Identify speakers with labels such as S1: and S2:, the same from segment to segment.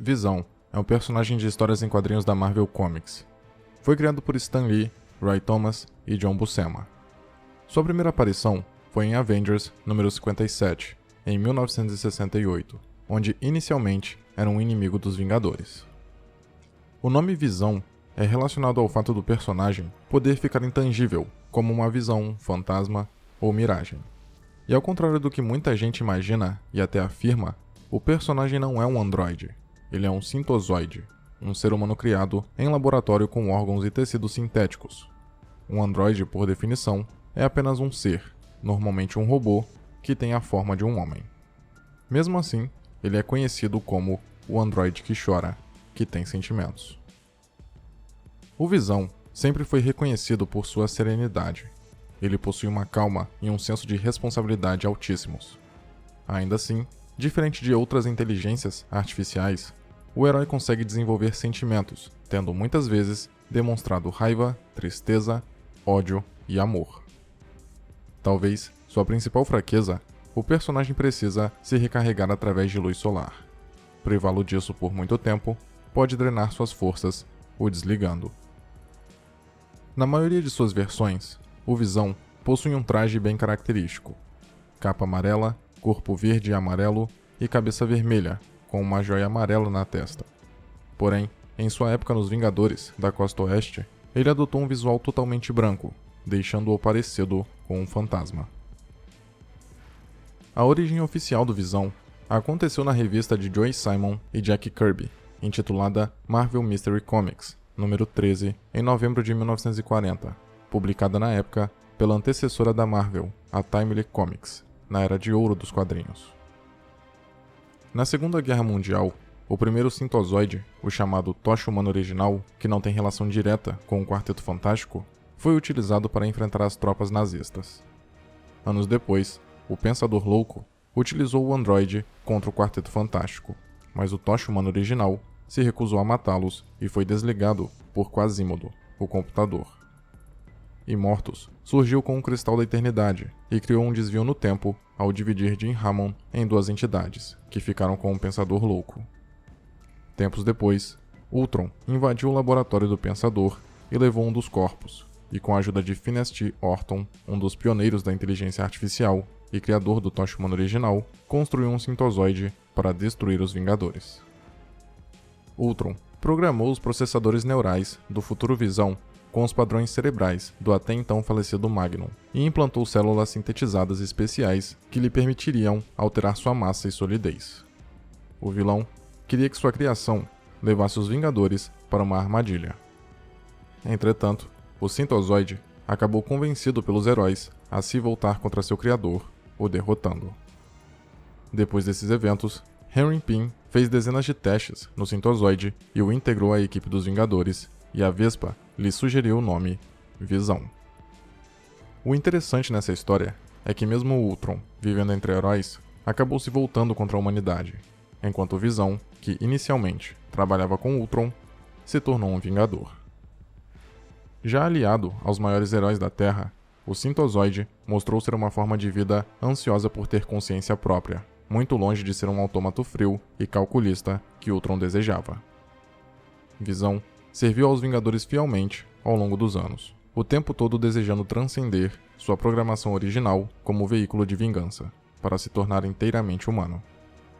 S1: Visão é um personagem de histórias em quadrinhos da Marvel Comics. Foi criado por Stan Lee, Roy Thomas e John Buscema. Sua primeira aparição foi em Avengers número 57, em 1968, onde inicialmente era um inimigo dos Vingadores. O nome Visão é relacionado ao fato do personagem poder ficar intangível, como uma visão, fantasma ou miragem. E ao contrário do que muita gente imagina e até afirma, o personagem não é um androide. Ele é um sintozoide, um ser humano criado em laboratório com órgãos e tecidos sintéticos. Um androide, por definição, é apenas um ser, normalmente um robô, que tem a forma de um homem. Mesmo assim, ele é conhecido como o androide que chora, que tem sentimentos. O Visão sempre foi reconhecido por sua serenidade. Ele possui uma calma e um senso de responsabilidade altíssimos. Ainda assim, diferente de outras inteligências artificiais, o herói consegue desenvolver sentimentos, tendo muitas vezes demonstrado raiva, tristeza, ódio e amor. Talvez sua principal fraqueza, o personagem precisa se recarregar através de luz solar. Privá-lo disso por muito tempo pode drenar suas forças, o desligando. Na maioria de suas versões, o Visão possui um traje bem característico: capa amarela, corpo verde e amarelo e cabeça vermelha, com uma joia amarela na testa. Porém, em sua época nos Vingadores da Costa Oeste, ele adotou um visual totalmente branco, deixando-o parecido com um fantasma. A origem oficial do Visão aconteceu na revista de Joe Simon e Jack Kirby, intitulada Marvel Mystery Comics, número 13, em novembro de 1940, publicada na época pela antecessora da Marvel, a Timely Comics, na era de ouro dos quadrinhos. Na Segunda Guerra Mundial, o primeiro sintozoide, o chamado Tocha Humana original, que não tem relação direta com o Quarteto Fantástico, foi utilizado para enfrentar as tropas nazistas. Anos depois, o Pensador Louco utilizou o androide contra o Quarteto Fantástico, mas o Tocha Humana original se recusou a matá-los e foi desligado por Quasimodo, o computador. Immortus surgiu com o Cristal da Eternidade e criou um desvio no tempo ao dividir Jim Hammond em duas entidades, que ficaram com o Pensador Louco. Tempos depois, Ultron invadiu o laboratório do Pensador e levou um dos corpos, e com a ajuda de Phineas T. Orton, um dos pioneiros da inteligência artificial e criador do Tocha Humana original, construiu um sintozoide para destruir os Vingadores. Ultron programou os processadores neurais do futuro Visão com os padrões cerebrais do até então falecido Magnum e implantou células sintetizadas especiais que lhe permitiriam alterar sua massa e solidez. O vilão queria que sua criação levasse os Vingadores para uma armadilha. Entretanto, o sintozoide acabou convencido pelos heróis a se voltar contra seu criador, o derrotando. Depois desses eventos, Henry Pym fez dezenas de testes no sintozoide e o integrou à equipe dos Vingadores, e a Vespa lhe sugeriu o nome Visão. O interessante nessa história é que mesmo o Ultron, vivendo entre heróis, acabou se voltando contra a humanidade, enquanto o Visão, que inicialmente trabalhava com Ultron, se tornou um Vingador. Já aliado aos maiores heróis da Terra, o sintozoide mostrou ser uma forma de vida ansiosa por ter consciência própria, muito longe de ser um autômato frio e calculista que Ultron desejava. Visão serviu aos Vingadores fielmente ao longo dos anos, o tempo todo desejando transcender sua programação original como veículo de vingança, para se tornar inteiramente humano.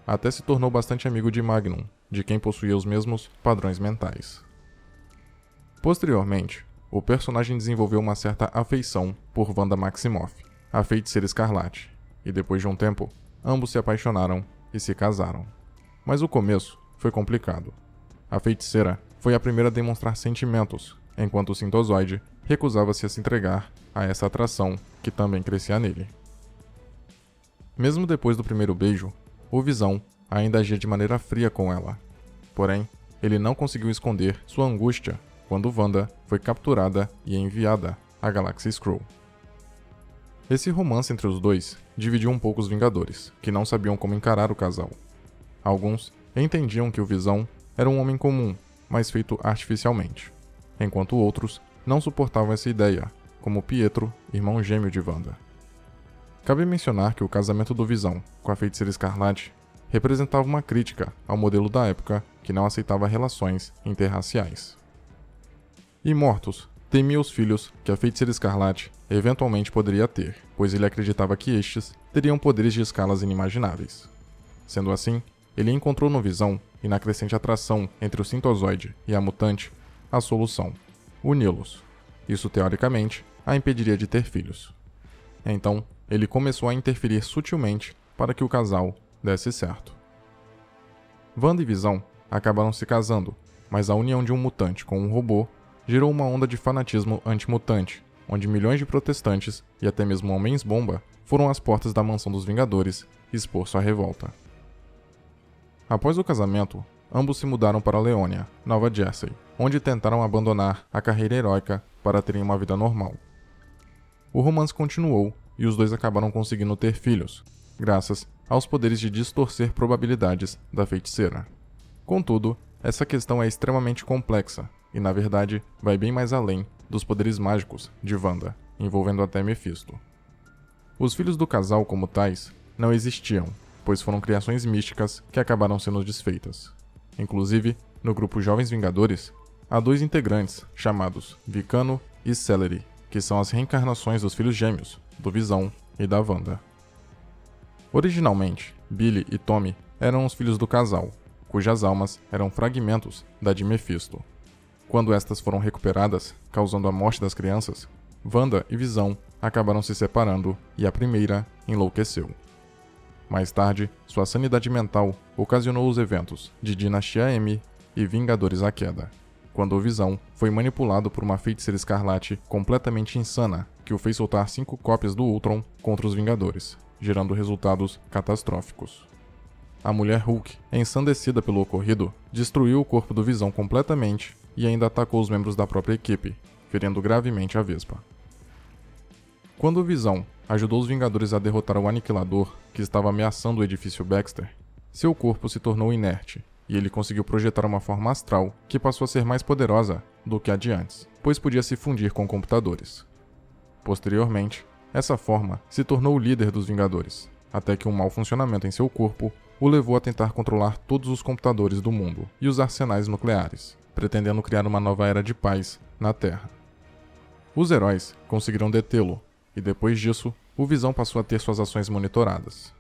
S1: Até se tornou bastante amigo de Magnum, de quem possuía os mesmos padrões mentais. Posteriormente, o personagem desenvolveu uma certa afeição por Wanda Maximoff, a Feiticeira Escarlate, e depois de um tempo, ambos se apaixonaram e se casaram. Mas o começo foi complicado. A Feiticeira foi a primeira a demonstrar sentimentos, enquanto o sintozoide recusava-se a se entregar a essa atração que também crescia nele. Mesmo depois do primeiro beijo, o Visão ainda agia de maneira fria com ela. Porém, ele não conseguiu esconder sua angústia quando Wanda foi capturada e enviada à Galáxia Skrull. Esse romance entre os dois dividiu um pouco os Vingadores, que não sabiam como encarar o casal. Alguns entendiam que o Visão era um homem comum, mas feito artificialmente, enquanto outros não suportavam essa ideia, como Pietro, irmão gêmeo de Wanda. Cabe mencionar que o casamento do Visão com a Feiticeira Escarlate representava uma crítica ao modelo da época que não aceitava relações interraciais. Immortus temia os filhos que a Feiticeira Escarlate eventualmente poderia ter, pois ele acreditava que estes teriam poderes de escalas inimagináveis. Sendo assim, ele encontrou no Visão, e na crescente atração entre o Sintozoide e a mutante, a solução: uni-los. Isso, teoricamente, a impediria de ter filhos. Então, ele começou a interferir sutilmente para que o casal desse certo. Wanda e Visão acabaram se casando, mas a união de um mutante com um robô gerou uma onda de fanatismo antimutante, onde milhões de protestantes e até mesmo homens-bomba foram às portas da Mansão dos Vingadores expor sua revolta. Após o casamento, ambos se mudaram para Leônia, Nova Jersey, onde tentaram abandonar a carreira heróica para terem uma vida normal. O romance continuou e os dois acabaram conseguindo ter filhos, graças aos poderes de distorcer probabilidades da feiticeira. Contudo, essa questão é extremamente complexa e, na verdade, vai bem mais além dos poderes mágicos de Wanda, envolvendo até Mephisto. Os filhos do casal como tais não existiam, pois foram criações místicas que acabaram sendo desfeitas. Inclusive, no grupo Jovens Vingadores, há 2 integrantes chamados Vicano e Celery, que são as reencarnações dos filhos gêmeos, do Visão e da Wanda. Originalmente, Billy e Tommy eram os filhos do casal, cujas almas eram fragmentos da de Mephisto. Quando estas foram recuperadas, causando a morte das crianças, Wanda e Visão acabaram se separando e a primeira enlouqueceu. Mais tarde, sua sanidade mental ocasionou os eventos de Dinastia M e Vingadores à Queda, quando o Visão foi manipulado por uma feiticeira escarlate completamente insana que o fez soltar 5 cópias do Ultron contra os Vingadores, gerando resultados catastróficos. A Mulher Hulk, ensandecida pelo ocorrido, destruiu o corpo do Visão completamente e ainda atacou os membros da própria equipe, ferindo gravemente a Vespa. Quando o Visão ajudou os Vingadores a derrotar o Aniquilador, que estava ameaçando o edifício Baxter, seu corpo se tornou inerte, e ele conseguiu projetar uma forma astral que passou a ser mais poderosa do que a de antes, pois podia se fundir com computadores. Posteriormente, essa forma se tornou o líder dos Vingadores, até que um mau funcionamento em seu corpo o levou a tentar controlar todos os computadores do mundo e os arsenais nucleares, pretendendo criar uma nova era de paz na Terra. Os heróis conseguiram detê-lo, e depois disso, o Visão passou a ter suas ações monitoradas.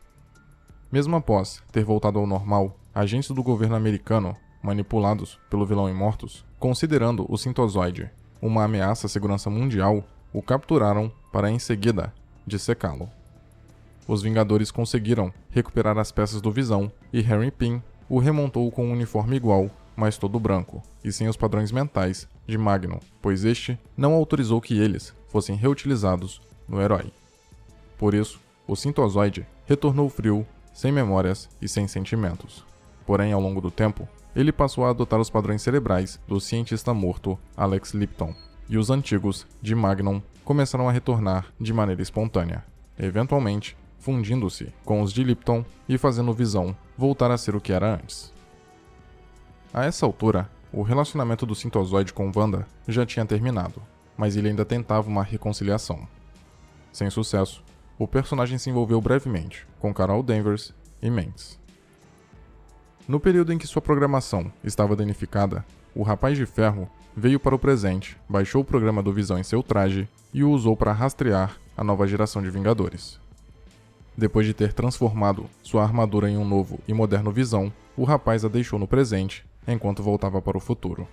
S1: Mesmo após ter voltado ao normal, agentes do governo americano, manipulados pelo vilão Immortus, considerando o Sintozoide uma ameaça à segurança mundial, o capturaram para em seguida dissecá-lo. Os Vingadores conseguiram recuperar as peças do Visão e Harry Pym o remontou com um uniforme igual, mas todo branco, e sem os padrões mentais de Magnum, pois este não autorizou que eles fossem reutilizados no herói. Por isso, o Sintozoide retornou frio, sem memórias e sem sentimentos. Porém, ao longo do tempo, ele passou a adotar os padrões cerebrais do cientista morto Alex Lipton, e os antigos de Magnum começaram a retornar de maneira espontânea, eventualmente fundindo-se com os de Lipton e fazendo Visão voltar a ser o que era antes. A essa altura, o relacionamento do Sintozoide com Wanda já tinha terminado, mas ele ainda tentava uma reconciliação. Sem sucesso, o personagem se envolveu brevemente com Carol Danvers e Mentes. No período em que sua programação estava danificada, o Rapaz de Ferro veio para o presente, baixou o programa do Visão em seu traje e o usou para rastrear a nova geração de Vingadores. Depois de ter transformado sua armadura em um novo e moderno Visão, o rapaz a deixou no presente enquanto voltava para o futuro.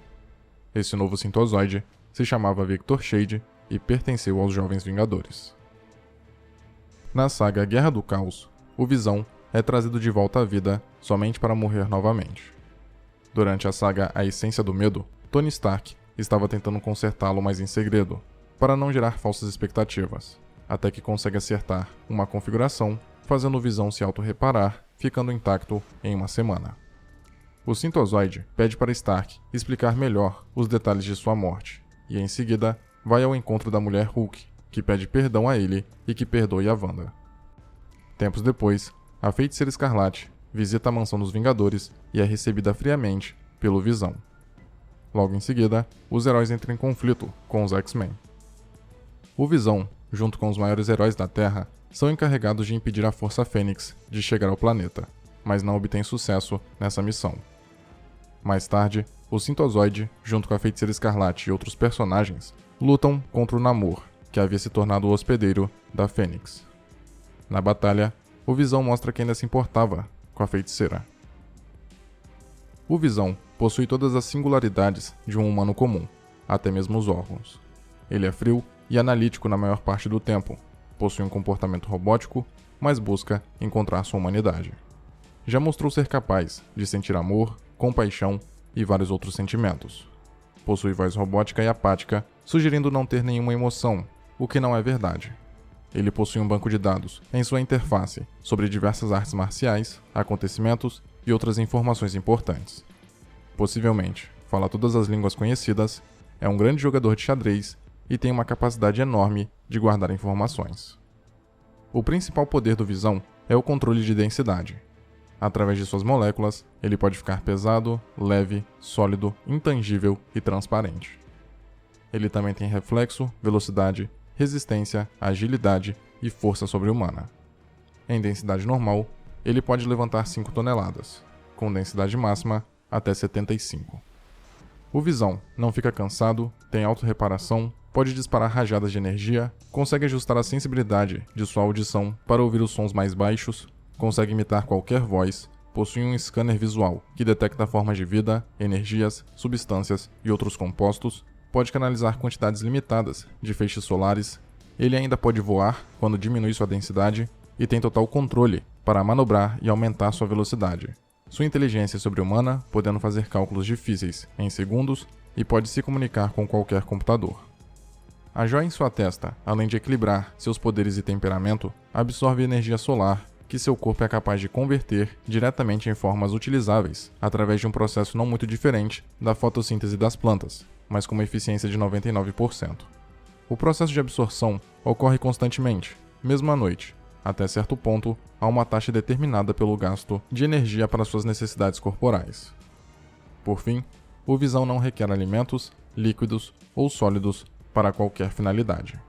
S1: Esse novo Sintozoide se chamava Victor Shade e pertenceu aos Jovens Vingadores. Na saga Guerra do Caos, o Visão é trazido de volta à vida somente para morrer novamente. Durante a saga A Essência do Medo, Tony Stark estava tentando consertá-lo, mas em segredo, para não gerar falsas expectativas, até que consegue acertar uma configuração, fazendo o Visão se auto-reparar, ficando intacto em uma semana. O Sintozoide pede para Stark explicar melhor os detalhes de sua morte, e em seguida vai ao encontro da Mulher Hulk, que pede perdão a ele e que perdoe a Wanda. Tempos depois, a Feiticeira Escarlate visita a Mansão dos Vingadores e é recebida friamente pelo Visão. Logo em seguida, os heróis entram em conflito com os X-Men. O Visão, junto com os maiores heróis da Terra, são encarregados de impedir a Força Fênix de chegar ao planeta, mas não obtém sucesso nessa missão. Mais tarde, o Sintozoide, junto com a Feiticeira Escarlate e outros personagens, lutam contra o Namor, que havia se tornado o hospedeiro da Fênix. Na batalha, o Visão mostra que ainda se importava com a Feiticeira. O Visão possui todas as singularidades de um humano comum, até mesmo os órgãos. Ele é frio e analítico na maior parte do tempo, possui um comportamento robótico, mas busca encontrar sua humanidade. Já mostrou ser capaz de sentir amor, compaixão e vários outros sentimentos. Possui voz robótica e apática, sugerindo não ter nenhuma emoção, o que não é verdade. Ele possui um banco de dados em sua interface sobre diversas artes marciais, acontecimentos e outras informações importantes. Possivelmente, fala todas as línguas conhecidas, é um grande jogador de xadrez e tem uma capacidade enorme de guardar informações. O principal poder do Visão é o controle de densidade. Através de suas moléculas, ele pode ficar pesado, leve, sólido, intangível e transparente. Ele também tem reflexo, velocidade, resistência, agilidade e força sobre-humana. Em densidade normal, ele pode levantar 5 toneladas, com densidade máxima até 75. O Visão não fica cansado, tem autorreparação, pode disparar rajadas de energia, consegue ajustar a sensibilidade de sua audição para ouvir os sons mais baixos, consegue imitar qualquer voz, possui um scanner visual que detecta formas de vida, energias, substâncias e outros compostos, pode canalizar quantidades limitadas de feixes solares, ele ainda pode voar quando diminui sua densidade e tem total controle para manobrar e aumentar sua velocidade. Sua inteligência é sobre-humana, podendo fazer cálculos difíceis em segundos e pode se comunicar com qualquer computador. A joia em sua testa, além de equilibrar seus poderes e temperamento, absorve energia solar que seu corpo é capaz de converter diretamente em formas utilizáveis através de um processo não muito diferente da fotossíntese das plantas, mas com uma eficiência de 99%. O processo de absorção ocorre constantemente, mesmo à noite. Até certo ponto, há uma taxa determinada pelo gasto de energia para suas necessidades corporais. Por fim, o Visão não requer alimentos, líquidos ou sólidos para qualquer finalidade.